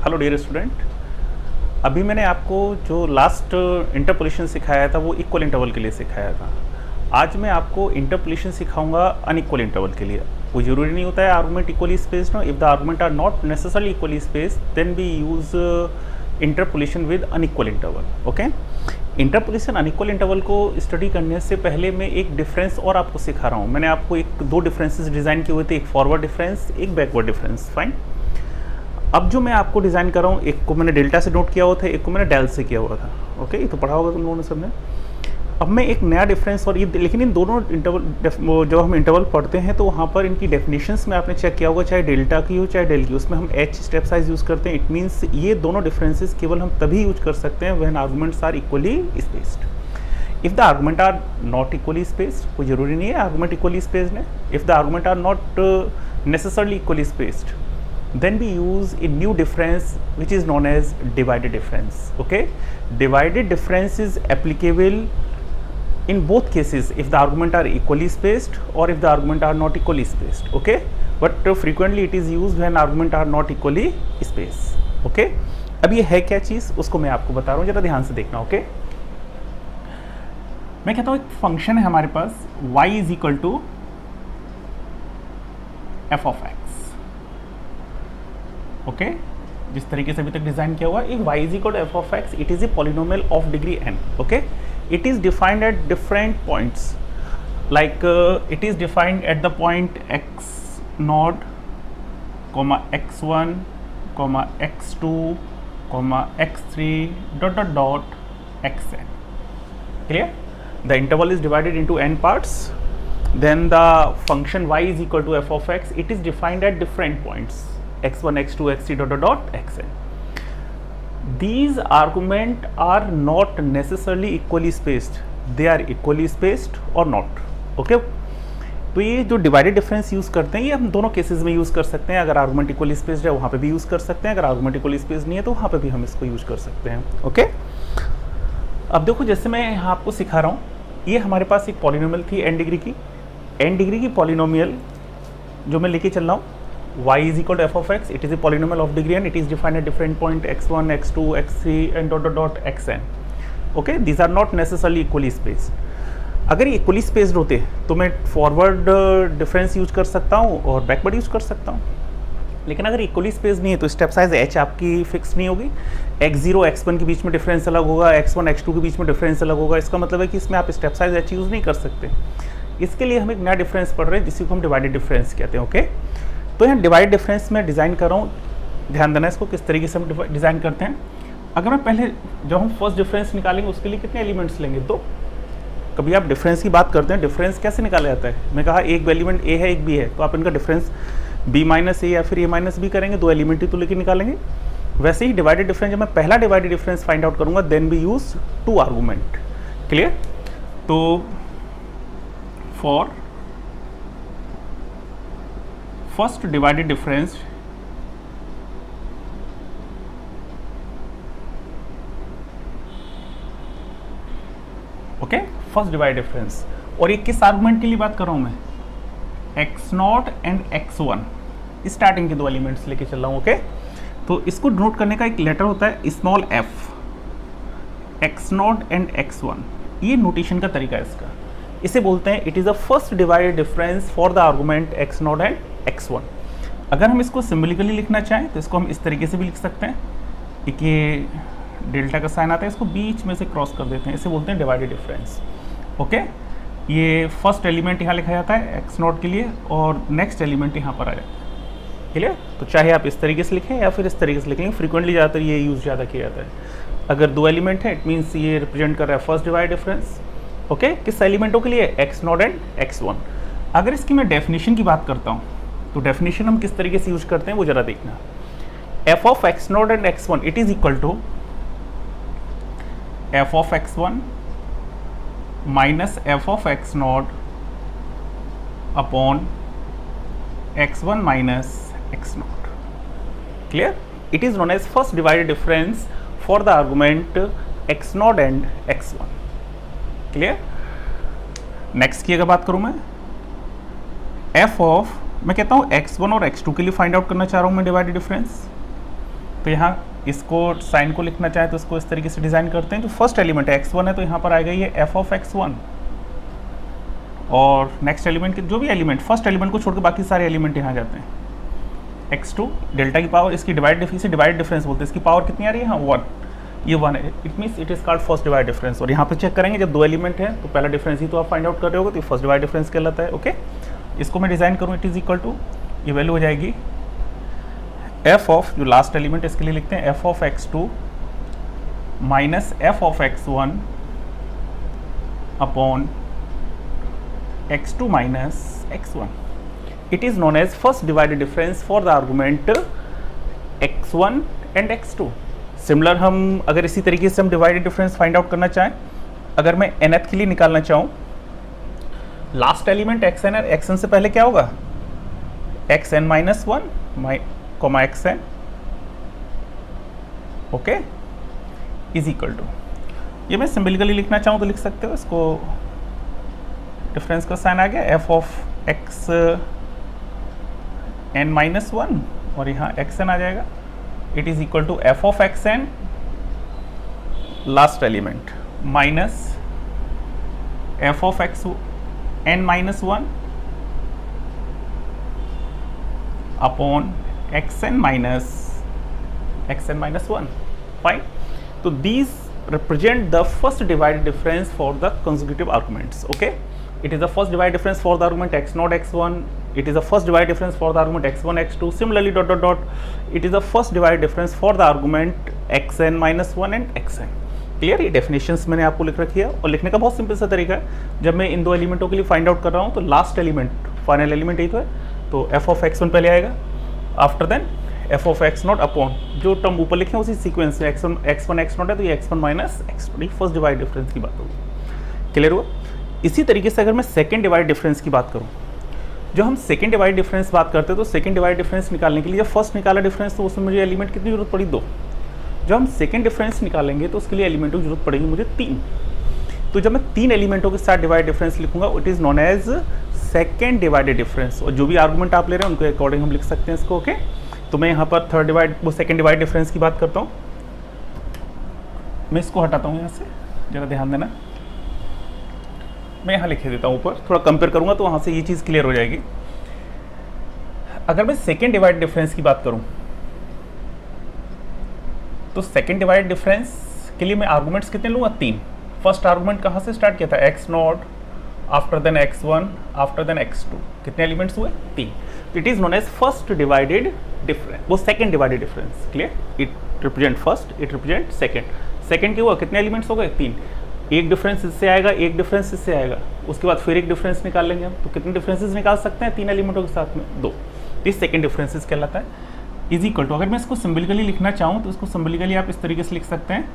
Hello dear student. अभी मैंने आपको जो लास्ट इंटरपोलेशन सिखाया था वो इक्वल इंटरवल के लिए सिखाया था। आज मैं आपको इंटरपोलेशन सिखाऊंगा अनइक्वल इंटरवल के लिए। वो जरूरी नहीं होता है आर्गुमेंट इक्वली स्पेस्ड हो। If the argument are not necessarily equally spaced then we use interpolation with unequal interval. Okay, interpolation unequal interval को स्टडी करने से पहले मैं एक डिफरेंस और आपको सिखा रहा हूँ। मैंने आपको दो डिफरेंसेस डिज़ाइन किए हुए थे, एक फॉरवर्ड डिफरेंस, एक बैकवर्ड डिफरेंस। फाइन। अब जो मैं आपको डिज़ाइन कर रहा हूँ, एक को मैंने डेल्टा से नोट किया हुआ था, एक को मैंने डेल से किया हुआ था। ओके, ये तो पढ़ा होगा तुम लोगों ने सबने। अब मैं एक नया डिफरेंस और ये, लेकिन इन दोनों इंटरवल जब हम इंटरवल पढ़ते हैं तो वहाँ पर इनकी डेफिनेशंस में आपने चेक किया होगा, चाहे डेल्टा की हो चाहे डेल की, उसमें हम एच स्टेप साइज यूज़ करते हैं। इट मीन्स ये दोनों डिफरेंसेस केवल हम तभी यूज कर सकते हैं when arguments are equally spaced. If the argument are not equally spaced, कोई जरूरी नहीं है आर्गुमेंट इक्वली स्पेस्ड है। If the argument are not necessarily equally spaced, then we use a new difference which is known as divided difference. Okay, divided difference is applicable in both cases if the argument are equally spaced or if the argument are not equally spaced. Okay, but frequently it is used when argument are not equally spaced. Okay, अब ये है क्या चीज़, उसको मैं आपको बता रहा हूँ, जरा ध्यान से देखना। ओके, मैं कहता हूँ एक फंक्शन है हमारे पास y is equal to f of x. Okay, जिस तरीके से अभी तक डिजाइन किया हुआ, एक y is equal to f of x, it is a polynomial of degree n. Okay, it is defined at different points, like it is defined at the point x0, x1, x2, x3 dot dot dot xn. Clear? The interval is divided into n parts. Then the function y is equal to f of x, it is defined at different points, x1, x2, x3 dot dot dot xn. These arguments are not necessarily equally spaced, they are equally spaced or not. Okay, तो ये जो divided difference use करते हैं ये हम दोनों cases में use कर सकते हैं। अगर आर्गुमेंट इक्वली स्पेस्ड है वहाँ पे भी यूज़ कर सकते हैं, अगर आर्गुमेंट इक्वली स्पेस्ड नहीं है तो वहाँ पे भी हम इसको यूज़ कर सकते हैं। ओके, अब देखो जैसे मैं यहाँ आपको सिखा रहा हूँ, ये हमारे पास एक पॉलिनोमियल थी n डिग्री की पॉलिनोमियल जो मैं लेके चल रहा हूँ, y is equal to f of x, it is a polynomial of degree n, it is defined at different point x1, x2, x3 and dot dot dot xn. Okay, these are not necessarily equally spaced. अगर ये equally spaced होते तो मैं forward difference use कर सकता हूँ और backward use कर सकता हूँ, लेकिन अगर इक्वली स्पेस्ड नहीं है तो स्टेप साइज h आपकी फिक्स नहीं होगी। x0 x1 के बीच में डिफरेंस अलग होगा, x1 x2 के बीच में डिफरेंस अलग होगा। इसका मतलब है कि इसमें आप स्टेप साइज h यूज़ नहीं कर सकते। इसके लिए हम एक नया डिफरेंस पढ़ रहे हैं जिसी को हम डिवाइडेड डिफरेंस कहते हैं। ओके, तो यहाँ डिवाइड डिफरेंस में डिज़ाइन कर रहा हूँ, ध्यान देना इसको किस तरीके से हम डिज़ाइन करते हैं। अगर मैं पहले जब हम फर्स्ट डिफरेंस निकालेंगे उसके लिए कितने एलिमेंट्स लेंगे, तो कभी आप डिफरेंस की बात करते हैं, डिफरेंस कैसे निकाला जाता है। मैं कहा एक एलिमेंट ए है एक बी है, तो आप इनका डिफरेंस बी माइनस ए या फिर ए माइनस बी करेंगे, दो एलिमेंट ही तो लेके निकालेंगे। वैसे ही डिवाइडेड डिफरेंस, जब मैं पहला डिवाइडेड डिफरेंस फाइंड आउट करूँगा then we use two argument. Clear? तो for first divided difference okay, first divided difference, और ये किस आर्गुमेंट के लिए बात कर रहा हूं मैं, x0 एंड x1, स्टार्टिंग के दो एलिमेंट्स लेके चल रहा हूं। ओके, तो इसको नोट करने का एक लेटर होता है small f, x0 and x1, ये नोटेशन का तरीका है इसका। इसे बोलते हैं it is a first divided difference for the argument x0 and x1। अगर हम इसको सिंबलिकली लिखना चाहें तो इसको हम इस तरीके से भी लिख सकते हैं, एक ये डेल्टा का साइन आता है, इसको बीच में से क्रॉस कर देते हैं, इसे बोलते हैं डिवाइडेड डिफरेंस। ओके, ये फर्स्ट एलिमेंट यहाँ लिखा जाता है x0 के लिए और नेक्स्ट एलिमेंट यहाँ पर आ जाता है। क्लियर? तो चाहे आप इस तरीके से लिखें या फिर इस तरीके से लिखेंगे, फ्रीक्वेंटली ज़्यादातर ये यूज़ ज़्यादा किया जाता है। अगर दो एलिमेंट है इट मीन्स ये रिप्रेजेंट कर रहा है फर्स्ट डिवाइड डिफरेंस। ओके, किस एलिमेंटों के लिए, x0 एंड x1। अगर इसकी मैं डेफिनेशन की बात करता हूँ तो डेफिनेशन हम किस तरीके से यूज करते हैं वो जरा देखना। f of x0 and x1 it is equal to f of x1 minus f of x0 upon x1 minus x0। Clear? It is known as first divided difference for the argument x0 and x1। Clear? Next की अगर बात करूं मैं, f of, मैं कहता हूँ x1 और x2 के लिए फाइंड आउट करना चाह रहा हूँ मैं डिवाइडेड डिफरेंस। तो यहाँ इसको साइन को लिखना चाहे तो इसको इस तरीके से डिज़ाइन करते हैं। जो फर्स्ट एलिमेंट है x1 है तो यहाँ पर आएगा ये f ऑफ x1, और नेक्स्ट एलिमेंट के जो भी एलिमेंट, फर्स्ट एलिमेंट को छोड़ के बाकी सारे एलिमेंट यहाँ जाते हैं। x2 डेल्टा की पावर, इसकी डिवाइड डिफरेंस बोलते हैं, इसकी पावर कितनी आ रही है यहाँ 1, ये 1 है, it means it is called first divide difference. और यहाँ पे चेक करेंगे जब दो एलिमेंट है तो पहला डिफरेंस ही तो आप फाइंड आउट कर रहे होगे, तो फर्स्ट डिवाइड डिफरेंस कहलाता है। ओके, इसको मैं डिज़ाइन करूँ, इट इज इक्वल टू, ये वैल्यू हो जाएगी f ऑफ, जो लास्ट एलिमेंट इसके लिए लिखते हैं, f of x2 minus f of x1 upon x2 minus x1। It is known as first divided difference for the argument x1 and x2। Similar हम अगर इसी तरीके से हम डिवाइडेड डिफरेंस फाइंड आउट करना चाहें, अगर मैं nth के लिए निकालना चाहूँ, लास्ट एलिमेंट xn है, xn से पहले क्या होगा xn minus 1 comma xn, okay, is equal to, ये मैं सिंबलिकली लिखना चाहूँ तो लिख सकते हो, इसको डिफरेंस का साइन आ गया f of x n minus 1 और यहाँ xn आ जाएगा, it is equal to f of xn last element minus f of n minus 1 upon xn minus 1। Fine, तो these represent the first divided difference for the consecutive arguments. Okay, it is the first divided difference for the argument x0 x1, it is the first divided difference for the argument x1 x2, similarly dot dot dot, it is the first divided difference for the argument xn minus 1 and xn। Clear, ये definitions मैंने आपको लिख रखी है, और लिखने का बहुत सिंपल सा तरीका है, जब मैं इन दो एलिमेंटों के लिए फाइंड आउट कर रहा हूँ तो लास्ट एलिमेंट फाइनल एलिमेंट यही तो है, तो f ऑफ x1 पहले आएगा, after then f of x0 upon जो टर्म ऊपर लिखे हैं उसी सीक्वेंस में x1 x0 है तो ये x1 minus x2, first divide difference की बात होगी। क्लियर हुआ? इसी तरीके से अगर मैं सेकंड डिवाइड डिफरेंस की बात करूं, जो हम सेकंड डिवाइड डिफरेंस बात करते हैं तो सेकंड डिवाइड डिफरेंस निकालने के लिए जब फर्स्ट निकाला डिफरेंस तो उसमें मुझे एलिमेंट कितनी जरूरत पड़ी, 2। जब हम सेकंड डिफरेंस निकालेंगे तो उसके लिए एलिमेंटों की जरूरत पड़ेगी मुझे 3। तो जब मैं 3 एलिमेंटों के साथ डिवाइड डिफरेंस लिखूंगा it is known as second divided difference, और जो भी आर्गुमेंट आप ले रहे हैं उनके अकॉर्डिंग हम लिख सकते हैं इसको। ओके, तो मैं यहाँ पर सेकंड डिवाइड डिफरेंस की बात करता हूँ, मैं इसको हटाता हूँ यहाँ से, जरा ध्यान देना, मैं यहाँ लिखे देता हूँ ऊपर, थोड़ा कंपेयर करूँगा तो वहाँ से ये चीज़ क्लियर हो जाएगी। अगर मैं सेकंड डिवाइड डिफरेंस की बात करूँ तो सेकंड डिवाइड डिफरेंस के लिए मैं आर्गुमेंट्स कितने लूँगा, 3। फर्स्ट आर्गुमेंट कहाँ से स्टार्ट किया था, x0, after then x1, after then x2, कितने एलिमेंट्स हुए, 3। It is known as first divided difference, वो second divided difference. Clear, it represent first, it represent second के हुआ कितने एलिमेंट्स हो गए, 3। एक डिफरेंस इससे आएगा, एक डिफरेंस इससे आएगा, उसके बाद फिर एक डिफरेंस निकाल लेंगे हम, तो कितने डिफरेंसेस निकाल सकते हैं 3 एलिमेंटों के साथ में, 2। तो सेकंड डिफरेंसेस कहलाता है। इज इक्वल टू, अगर मैं इसको सिंबलिकली लिखना चाहूँ तो इसको सिंबलिकली आप इस तरीके से लिख सकते हैं,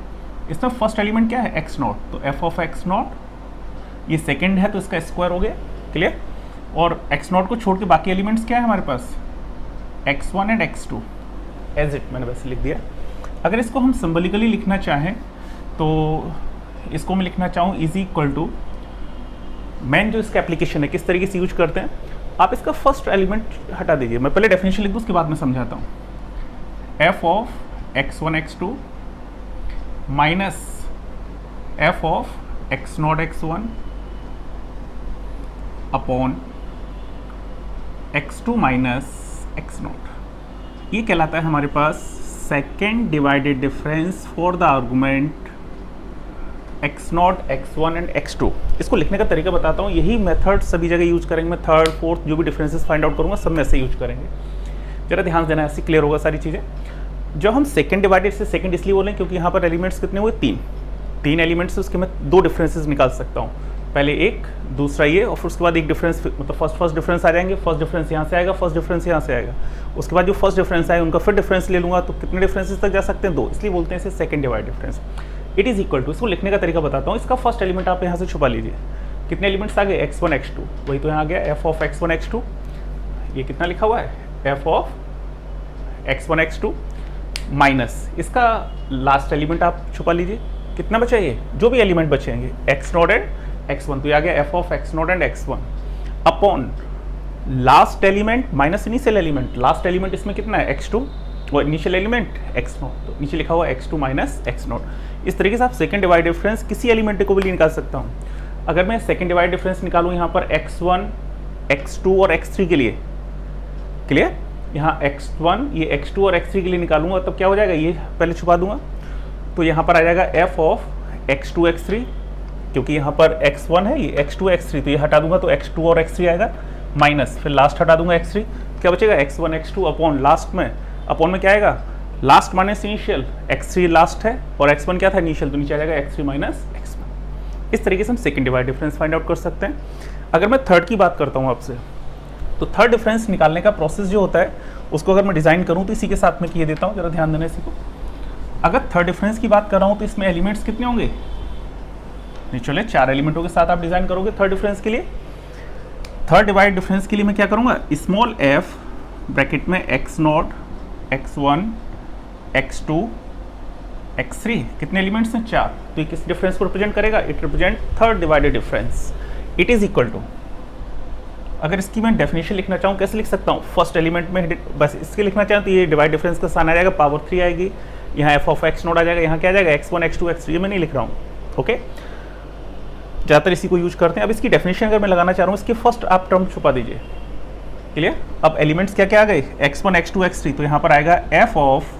इसमें फर्स्ट एलिमेंट क्या है, x0, तो f ऑफ x0, ये सेकंड है तो इसका स्क्वायर हो गया। क्लियर, और x0 को छोड़ के बाकी एलिमेंट्स क्या है हमारे पास, x1 and x2, as it मैंने वैसे लिख दिया। अगर इसको हम सिंबलिकली लिखना चाहें तो इसको मैं लिखना चाहूँ इज इक्वल टू, मेन जो इसका एप्लीकेशन है किस तरीके से यूज करते हैं, आप इसका फर्स्ट एलिमेंट हटा दीजिए, मैं पहले डेफिनेशन लिख दूँ उसके बाद मैं समझाता हूँ। f of x1 x2 minus f of x0 x1 upon x2 minus x0, ये कहलाता है हमारे पास second divided difference for the argument x0 x1 and x2। इसको लिखने का तरीका बताता हूँ, यही मेथड सभी जगह यूज करेंगे, मैं थर्ड फोर्थ जो भी डिफरेंसेस फाइंड आउट करूँगा सब में ऐसे यूज करेंगे, जरा ध्यान देना, ऐसे क्लियर होगा सारी चीज़ें। जब हम सेकंड डिवाइडेड से सेकंड इसलिए बोलें क्योंकि यहाँ पर एलिमेंट्स कितने हुए, 3 एलिमेंट्स से उसके मैं 2 डिफरेंसेस निकाल सकता हूँ, पहले एक, दूसरा ये, और फिर उसके बाद एक डिफरेंस, मतलब फर्स्ट डिफरेंस आ जाएंगे, फर्स्ट डिफरेंस यहाँ से आएगा, फर्स्ट डिफरेंस यहाँ से आएगा, उसके बाद जो फर्स्ट डिफरेंस आए उनका फिर डिफरेंस ले लूँगा, तो कितने डिफरेंसेस तक जा सकते हैं, 2, इसलिए बोलते हैं इसे second divide difference. It is equal to, इसको लिखने का तरीका बताता हूँ, इसका फर्स्ट एलिमेंट आप यहाँ से छुपा लीजिए, कितने एलिमेंट्स आ गए, x1 x2, वही तो यहाँ आ गया f ऑफ x1 x2, ये कितना लिखा हुआ है, f of x1 x2 minus इसका लास्ट एलिमेंट आप छुपा लीजिए, कितना बचा ये, जो भी एलिमेंट बचेंगे x0 एंड x1, तो ये आ गया f of x0 and x1 upon last element minus initial element, last element इसमें कितना है x2, और इनिशियल एलिमेंट x नॉट, तो नीचे लिखा हुआ x2 माइनस x नॉट। इस तरीके से आप सेकंड डिवाइड डिफरेंस किसी एलिमेंट को भी निकाल सकता हूँ। अगर मैं सेकंड डिवाइड डिफरेंस निकालूँ यहाँ पर x1, x2 और x3 के लिए, क्लियर, यहाँ x1 ये x2 और x3 के लिए निकालूंगा तब क्या हो जाएगा, ये पहले छुपा दूंगा, तो यहाँ पर आ जाएगा f ऑफ x2 x3, क्योंकि यहाँ पर x1 है, ये x2 x3, तो ये हटा दूंगा तो x2 और x3 आएगा, माइनस फिर लास्ट हटा दूंगा x3, क्या बचेगा x1 x2 अपॉन लास्ट में, अपॉन में क्या आएगा, last minus initial, x3 last है और x1 क्या था इनिशियल, तो नीचे आ जाएगा x3 माइनस x1। इस तरीके से हम second divide difference find out कर सकते हैं। अगर मैं थर्ड की बात करता हूँ आपसे, तो थर्ड डिफरेंस निकालने का प्रोसेस जो होता है उसको अगर मैं डिज़ाइन करूँ तो इसी के साथ में किए देता हूँ, जरा ध्यान देना इसी को। अगर थर्ड डिफरेंस की बात कर रहा हूँ तो इसमें एलिमेंट्स कितने होंगे, चलिए 4 एलिमेंटों के साथ आप डिज़ाइन करोगे थर्ड डिफरेंस के लिए। थर्ड डिवाइड डिफरेंस के लिए मैं क्या करूँगा, स्मॉल f ब्रैकेट में x0, x1, x2, x3, कितने एलिमेंट्स हैं, 4, तो ये किस डिफरेंस को रिप्रेजेंट करेगा, it represent third divided difference. It is equal to, अगर इसकी मैं डेफिनेशन लिखना चाहूँ कैसे लिख सकता हूँ, फर्स्ट एलिमेंट में बस इसके लिखना चाहूँ तो ये डिवाइड डिफरेंस का साइन आ जाएगा, पावर 3 आएगी, यहाँ f ऑफ x0 आ जाएगा, यहाँ क्या आ जाएगा x1, x2, x3, ये मैं नहीं लिख रहा हूँ, ओके, ज़्यादातर इसी को यूज करते हैं। अब इसकी डेफिनेशन अगर मैं लगाना चाह रहा हूँ, इसके फर्स्ट आप टर्म छुपा दीजिए, क्लियर। अब एलिमेंट्स क्या क्या आ गए, x1, x2, x3, तो यहाँ पर आएगा f of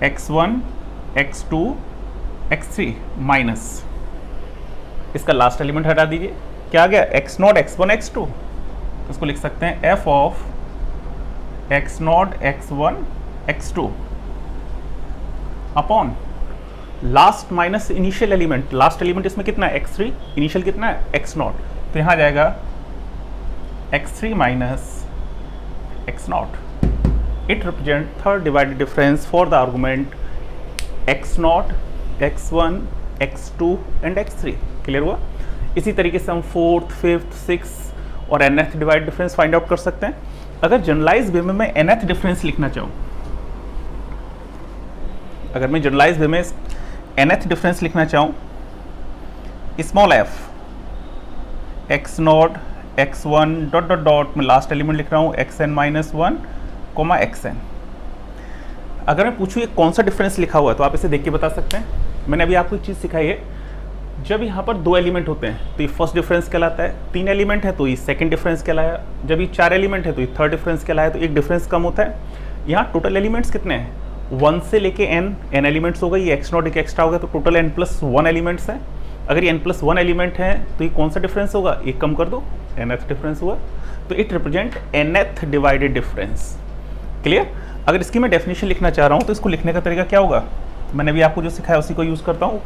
x1, x2, x3 minus इसका लास्ट एलिमेंट हटा दीजिए, क्या आ गया x0, x1, x2, इसको लिख सकते हैं f of x0, x1, x2 upon last minus initial element, last element इसमें कितना है x3, इनिशियल कितना है x0, तो यहाँ आ जाएगा x3 minus x0। It represent third divided difference for the argument x0, x1, x2 and x3, clear हुआ। इसी तरीके से हम फोर्थ, फिफ्थ, सिक्स और nth divide difference find out कर सकते हैं। अगर जनरलाइज वे में मैं nth डिफरेंस लिखना चाहूँ, अगर मैं जनरलाइज वे में nth डिफरेंस लिखना चाहूँ, small f x0, x1 dot dot dot, मैं लास्ट एलिमेंट लिख रहा हूँ xn माइनस 1, xn। अगर मैं पूछूँ ये कौन सा डिफरेंस लिखा हुआ है तो आप इसे देख के बता सकते हैं। मैंने अभी आपको एक चीज़ सिखाई है, जब यहाँ पर 2 एलिमेंट होते हैं तो ये फर्स्ट डिफरेंस कहलाता है, 3 एलिमेंट है तो ये सेकंड डिफरेंस कहलाया, जब ये 4 एलिमेंट है तो ये थर्ड डिफरेंस कहलाया, तो एक डिफरेंस कम होता है। यहाँ टोटल एलिमेंट्स कितने हैं, 1 से लेके n एलिमेंट्स हो गए, ये x0 एक एक्स्ट्रा हो गया, तो टोटल n+1 एलिमेंट्स हैं। अगर ये n+1 एलिमेंट है तो ये कौन सा डिफरेंस होगा, एक कम कर दो, nth डिफरेंस हुआ, तो it represent nth divided difference, clear. अगर इसकी मैं डेफिनेशन लिखना चाह रहा हूँ तो इसको लिखने का तरीका क्या होगा, मैंने भी आपको जो सिखाया उसी को यूज़ करता हूँ।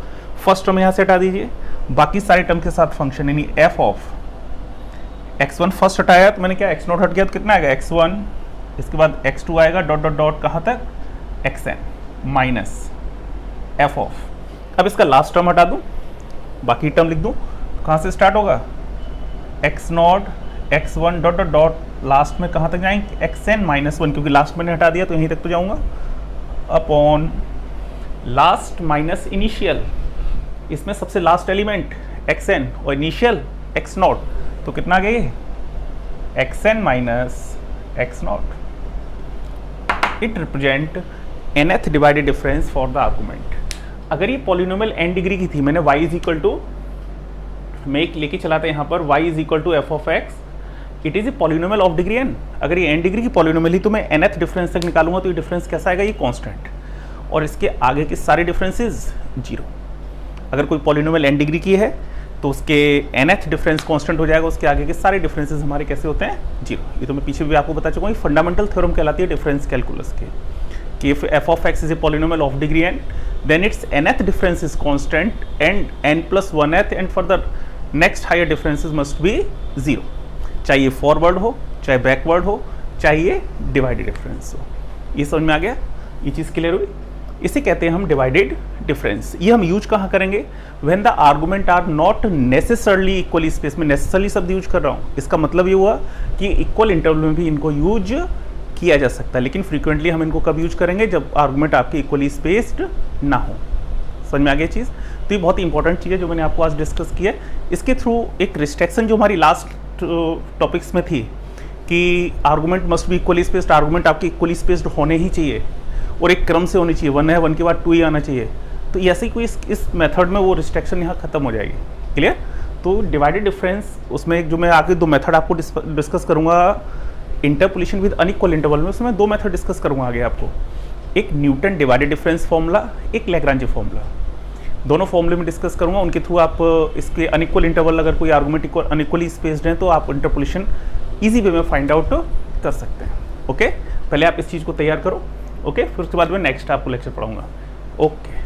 फर्स्ट टर्म यहाँ से हटा दीजिए, बाकी सारे टर्म के साथ फंक्शन, यानी f ऑफ x1 फर्स्ट हटाया तो मैंने क्या x0 हट गया तो कितना आएगा x1, इसके बाद x2 आएगा डॉट डॉट डॉट कहाँ तक xn माइनस f ऑफ, अब इसका लास्ट टर्म हटा दूँ, बाकी टर्म लिख दूँ, तो कहाँ से स्टार्ट होगा x0, x1 dot dot dot, last में कहाँ तक जाएंगे xn माइनस 1, क्योंकि लास्ट मैंने हटा दिया तो यहीं तक तो जाऊँगा, अपॉन लास्ट माइनस इनिशियल, इसमें सबसे लास्ट एलिमेंट xn और इनिशियल x0, तो कितना आ गया xn minus x0। It represent nth divided difference for the argument. अगर ये पॉलिनोमियल n डिग्री की थी, मैंने y इज इक्वल टू, मैं एक लेके चलाते हैं यहाँ पर y is equal to f of x, it is a polynomial of degree n। अगर ये n डिग्री की पॉलिनोमियल ही तो मैं nth डिफरेंस तक निकालूंगा तो ये डिफरेंस कैसा आएगा, ये कांस्टेंट, और इसके आगे के सारे डिफरेंसेस 0। अगर कोई पॉलिनोमियल n डिग्री की है तो उसके nth डिफरेंस कांस्टेंट हो जाएगा, उसके आगे के सारे डिफरेंसेस हमारे कैसे होते हैं, 0। ये तो मैं पीछे भी आपको बता चुका हूँ, ये फंडामेंटल थ्योरम कहलाती है डिफरेंस कैलकुलस के, कि if f of x is a polynomial of degree n, then its nth difference is constant and n+1th, and for the next higher differences must be 0। चाहे ये फॉरवर्ड हो, चाहे backward हो, चाहे ये डिवाइडेड डिफरेंस हो। ये समझ में आ गया, ये चीज़ क्लियर हुई। इसे कहते हैं हम डिवाइडेड डिफरेंस। ये हम यूज कहाँ करेंगे, when the argument are not necessarily equally space में, नेसेसरली शब्द यूज कर रहा हूँ, इसका मतलब ये हुआ कि इक्वल इंटरवल में भी इनको यूज किया जा सकता है, लेकिन फ्रीक्वेंटली हम इनको कब यूज करेंगे, जब आर्गुमेंट आपके इक्वली स्पेस्ड ना हो। समझ में आ गया चीज़। तो ये बहुत ही इंपॉर्टेंट चीज़ है जो मैंने आपको आज डिस्कस किया है। इसके थ्रू एक रिस्ट्रिक्शन जो हमारी लास्ट टॉपिक्स में थी कि argument must be equally spaced, argument आपके इक्वली स्पेस्ड होने ही चाहिए और एक क्रम से होनी चाहिए, 1 है 1 के बाद 2 ही आना चाहिए। तो ऐसे ही कोई इस मेथड में वो रिस्ट्रिक्शन यहाँ खत्म हो जाएगी। क्लियर? तो डिवाइडेड डिफरेंस उसमें जो मैं आगे 2 मेथड आपको डिस्कस करूँगा इंटरपोलेशन विद अनइक्वल इंटरवल में, उसमें 2 मेथड डिस्कस करूँगा आगे आपको, एक न्यूटन डिवाइडेड डिफरेंस फॉर्मूला, एक लैग्रांज फॉर्मूला। दोनों फॉर्मूले में डिस्कस करूँगा, उनके थ्रू आप इसके अनइक्वल इंटरवल अगर कोई आर्गूमेंट अनइक्वली स्पेस्ड है तो आप इंटरपोलेशन ईजी वे में फाइंड आउट कर सकते हैं। ओके, पहले आप इस चीज़ को तैयार करो। ओके, फिर उसके बाद मैं नेक्स्ट आपको लेक्चर पढ़ाऊँगा। ओके।